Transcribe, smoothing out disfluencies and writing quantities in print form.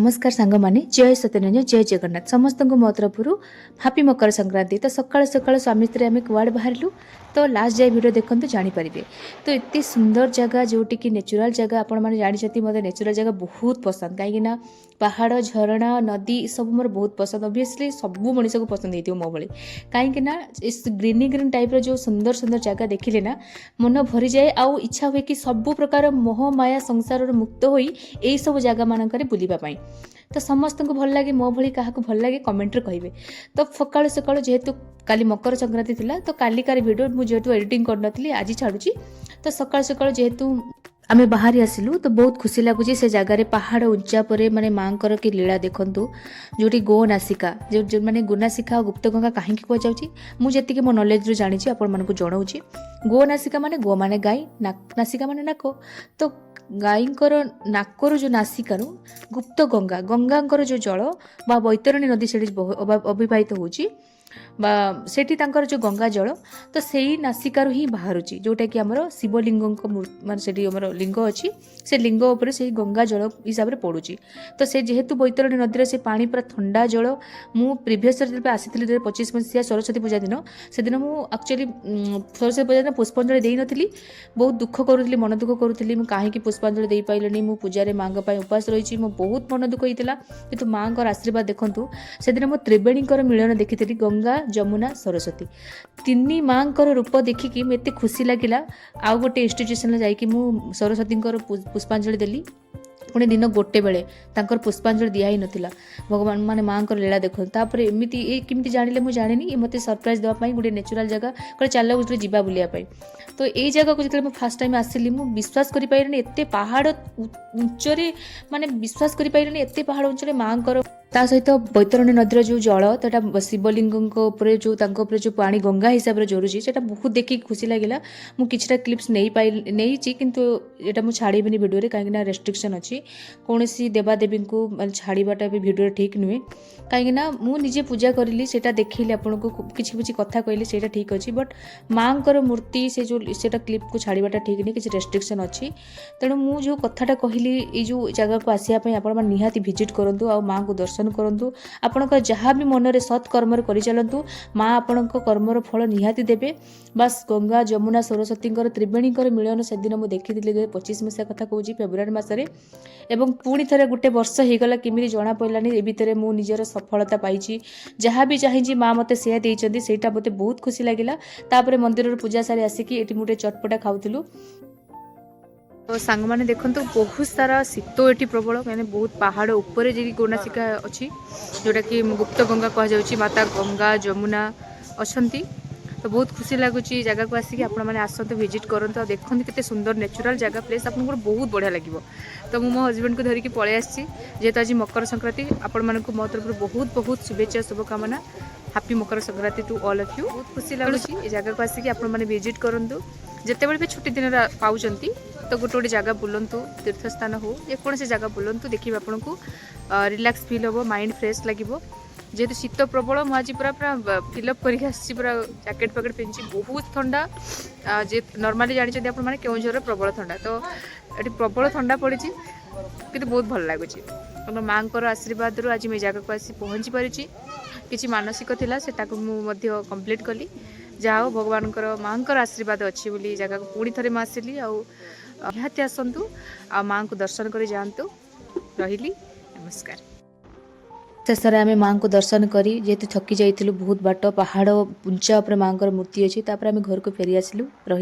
नमस्कार सांग माने जय सत्यनारायण जय जगन्नाथ समस्त मो तरफ हापी मकर संक्रांति। तो सकाल सकाल स्वामी स्त्री आम कुआड़े बाहरलु तो लास्ट जाए वीडियो देखते जानीपारे। तो एत सुंदर जगह जोटि कि नेचुरल जगह आपण मैंने जानते मतलब नेचुरल जगह बहुत पसंद कहीं पहाड़ झरणा नदी सब मोर बहुत पसंद। ऑब्वियसली सबू मनीष को पसंद होती मो भाई कहीं ग्रीन ग्रीन टाइप जो सुंदर सुंदर जगह देखिले ना मन भरी जाए आउ इच्छा हुए कि सब प्रकार मोह माया संसार मुक्त हो यही सब जगह मानक बुलापाई। तो समस्त को भल लगे मो भली क्या भल लगे कमेंट रे कहिबे। तो सकाळु सकाळु जेहेतु काली मकर संक्रांति थिला तो कालिकार वीडियो मु जेहेतु एडिटिंग करनथली आज छाड़ुची। तो सकाळु सकाळु जेहेतु आमे बाहरी आसिलु तो बहुत खुशी लगुच से जगार पहाड़ उच्चा पर माने मांकर की लीला देखंतु जोटी गो नासिका जो माने गोनासिका और गुप्त गंगा कहीं कहुच्छी मुझे मो नॉलेज रू जानी आपण मानक जनाऊँगी। गो नासिका माने गो माने गाय नासिका माने नाक। तो गाईंकर नाकर जो नासिकार गुप्त गंगा गंगांकर जो जल बा बैतरणी नदी से अभिवाहित होची सेठी तांकर जो गंगा जल तो सेही नासिकार ही बाहर जोटा कि आमर शिवलिंग माने सेठी आमर लिंग अच्छी से लिंग उपर से गंगा जल हिसाब से पड़ुची। तो से जेहेतु बैतरणी नदी से पानी पूरा ठंडा जल मु प्रिवियस आसी 25 मसीहा सरस्वती पूजा दिन से दिन मुझे एक्चुअली सरस्वती पूजा दिन पुष्पांजलि दे नी बहुत दुख करुली मन दुख करुली कहीं पुष्पांजलि दे पाइलनी मु पूजा माँ उपास रही बहुत मन दुख होता कि माँ आशीर्वाद देखूँ से दिन मो त्रिवेणी मिलन देखी गंगा जमुना सरस्वती तीन माँ रूप देखिकी मुझे खुशी लगिला। आउ गोटे इंस्टीट्यूशन जाकि सरस्वती पुष्पांजलि देली पुणी दिन गोटे बेले तांकर पुष्पांजलि दिया ही नथिला भगवान माने माँ लीला देखो। तापर एमती ये किमती जानिले मुझे जानी मत सरप्राइज देवाई गोटे नेचुरल जगह कहे चल गोटे जीवा बुलायापाई। तो यही जगह को जो फास्ट टाइम आसिली मुझे विश्वास कर पारे एत पहाड़ उच्चरे माने विश्वास कर पारे एत पहाड़ उच्चरे माँ ता सहित बैतरणी नदीर जो जल तो शिवलिंग जो पानी गंगा हिसाब से जोरुची से बहुत देखिए खुशी लगे। मुझे किसी क्लिप्स नहीं किंतु यहाँ मुझे छाड़ी वीडियो कहीं रेस्ट्रिक्शन अच्छी कौन सी देवादेवी को छाड़ाटा भी वीडियो ठीक नुहे कहीं मुझे पूजा करी से देखिली आपको किसी किसी कथा कहली से ठीक अच्छे बट माँ को मूर्ति से जो क्लिप को छाड़ाटा ठीक नहीं किसी रेस्ट्रिक्शन अच्छी तेणु मुझे जो कथाटा कहली ये जो जगह को आसापी आप निहाती भिजिट करूँ आ माँ को दर्शन करूँ आपंकर जहाँ भी मन में सत्कर्म कर चलतु माँ आपण कर्मर फल निहाती देवे। बस गंगा जमुना सरस्वती त्रिवेणी मिलन से दिन मुझे देखी 25 मसीहा कथा कहूँ फेब्रुआरी मसरे एवं पुणी थे गोटे वर्ष होगला किमी जना पड़ानी ए भितर मु निजर सफलता पाई जहाँ भी चाहिए माँ मत सेटा मत बहुत खुशी लगिला। तापर मंदिर पूजा सारी आसिकी ये गोटे चटपटा खाऊलु। तो सांग मैंने देखो तो बहुत सारा शीत ये प्रबल मैंने बहुत पहाड़ उपर जी गोनासिका अच्छी जोटा कि गुप्त गंगा कहुच्छी माता गंगा जमुना अच्छा। तो बहुत खुशी लगुच जगह को आसिक आसतु विजिट करूँ देखते कितने सुंदर नेचुरल जगह प्लेस आपको बहुत बढ़िया लगे। तो मो हजबैंड को धरिकी पलि आसी जेहेतु आज मकर संक्रांति आपण मानक मो तरफ बहुत बहुत शुभेच्छा शुभकामना। Happy Makar Sankranti to all of you. बहुत खुशी लगुच जगह को आसिक आपण मैंने विजिट करूँ जिते भी छुट्टी दिन पाँच तो गोटे गोटे जगह बुलंतु तीर्थस्थान हो जेकोसी जगह बुलंतु देखिए आपन को रिलैक्स फील हम माइंड फ्रेश लगे। जेहेतु शीत प्रबल मुझे पूरा पूरा फिलअप करके पूरा जैकेट पैकेट पिंधि बहुत ठंडा जे नॉर्मली जानते आप केउझर प्रबल ठंडा तो ये प्रबल ठंडा पड़ी कि बहुत भल लगुच माँ आशीर्वाद आज मैं जगह को आसी पहुँची पारी किसी मानसिक थिला सेटा को मुझे कंप्लीट कली जहाँ भगवान माँ आशीर्वाद अच्छी बोली जगह को पुणी थे मैं आसली निहाती आसतु आ माँ को दर्शन कर जातु रही नमस्कार। शेष आम माँ को दर्शन करी जेहेतु थकी जाइलु बहुत बाट पहाड़ उंचा माँ मूर्ति अच्छी आम घर को फेरी आसलु रही।